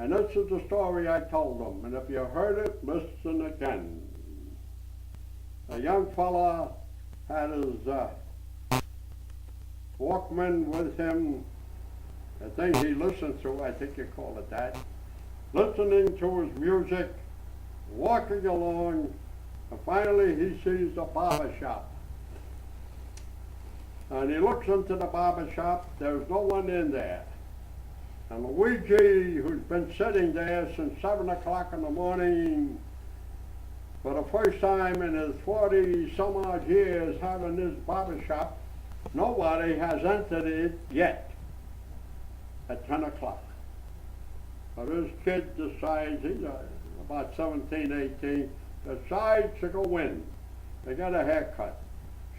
And this is the story I told them. And if you heard it, listen again. A young fella had his Walkman with him, the thing he listened to, I think you call it that, listening to his music, walking along, and finally he sees a barber shop. And he looks into the barber shop, there's no one in there. And Luigi, who's been sitting there since 7 o'clock in the morning, for the first time in his 40 some odd years having this barber shop, nobody has entered it yet at 10 o'clock. So this kid decides, he's about 17, 18, decides to go in. They got a haircut.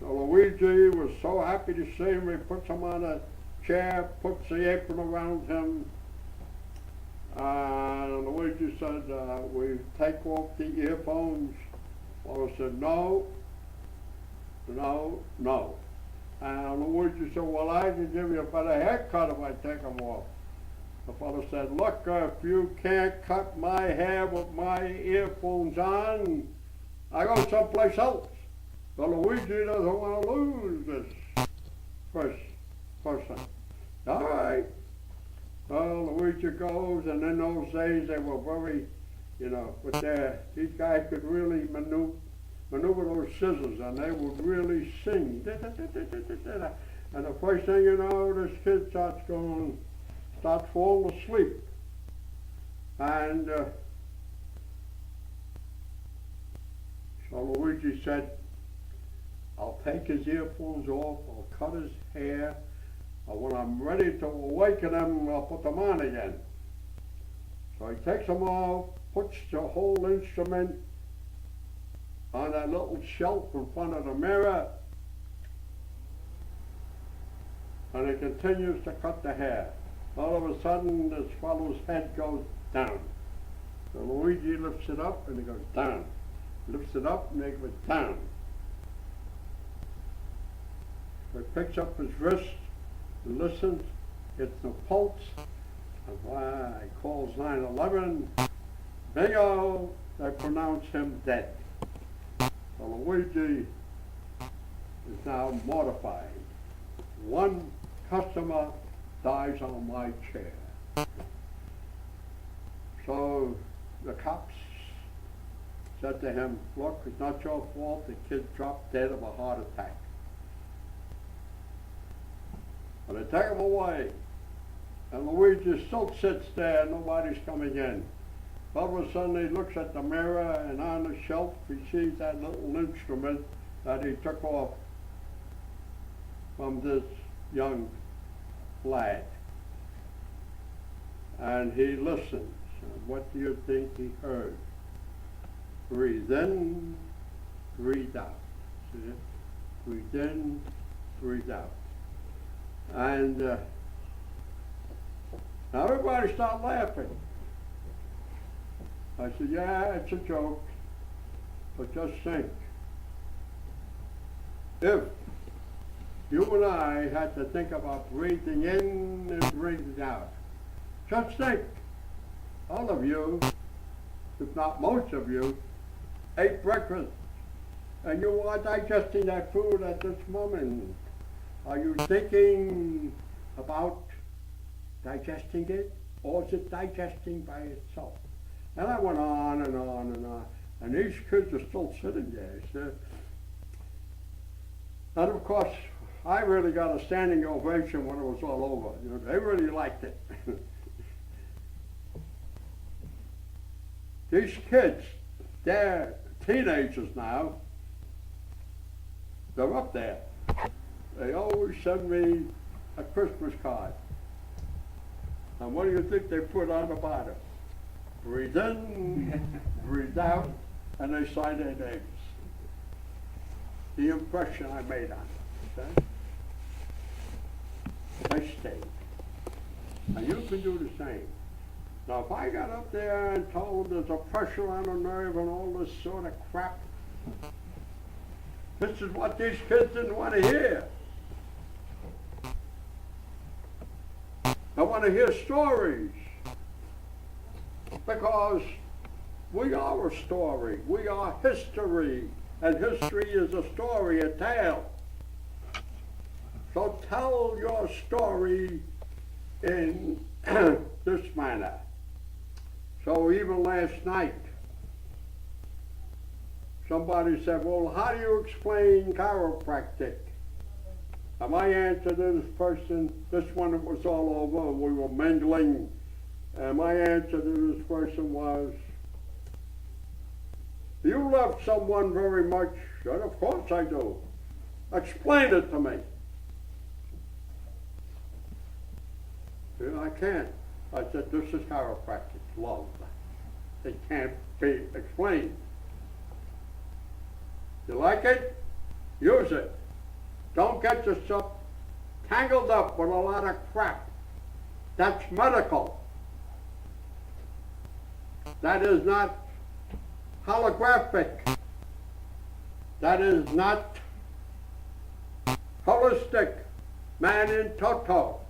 So Luigi was so happy to see him, he puts him on a chair, puts the apron around him. And Luigi said, we take off the earphones. Well, I said, no. And Luigi said, well, I can give you a better haircut if I take them off. The fellow said, look, if you can't cut my hair with my earphones on, I go someplace else. So Luigi doesn't want to lose this first person. All right. Well, Luigi goes, and in those days they were very, with these guys could really maneuver those scissors, and they would really sing. And the first thing you know, this kid starts falling asleep. And so Luigi said, I'll take his earphones off, I'll cut his hair, and when I'm ready to awaken him, I'll put them on again. So he takes them off, puts the whole instrument on that little shelf in front of the mirror, and he continues to cut the hair. All of a sudden, this fellow's head goes down. So Luigi lifts it up, and he goes down. Lifts it up, and he goes down. So he picks up his wrist, listens, gets the pulse, and he calls 911. Bingo! They pronounce him dead. So Luigi is now mortified. One customer dies on my chair. So the cops said to him, look, it's not your fault, the kid dropped dead of a heart attack. And they take him away. And Luigi still sits there, nobody's coming in. All of a sudden he looks at the mirror, and on the shelf he sees that little instrument that he took off from this young lad. And he listens. And what do you think he heard? Breathe in, breathe out. See it? Breathe in, breathe out. And now everybody started laughing. I said, yeah, it's a joke, but just think. If you and I had to think about breathing in and breathing out, just think, all of you, if not most of you, ate breakfast, and you are digesting that food at this moment. Are you thinking about digesting it, or is it digesting by itself? And I went on and on and on, and these kids are still sitting there. So, and of course, I really got a standing ovation when it was all over. They really liked it. These kids, they're teenagers now. They're up there. They always send me a Christmas card. And what do you think they put on the bottom? Breathe in, breathe out, and they sign their names. The impression I made on them. Okay? They stayed. And you can do the same. Now, if I got up there and told there's a pressure on the nerve and all this sort of crap, this is what these kids didn't want to hear. They want to hear stories. because we are a story. We are history. And history is a story, a tale. So tell your story in this manner. So even last night, somebody said, well, how do you explain chiropractic? And my answer to this person, this one it was all over, and we were mingling, and my answer to this person was, you love someone very much, and of course I do. Explain it to me. I can't. I said, this is chiropractic love. It can't be explained. You like it? Use it. Don't get yourself tangled up with a lot of crap. That's medical. That is not holographic. That is not holistic, man in toto.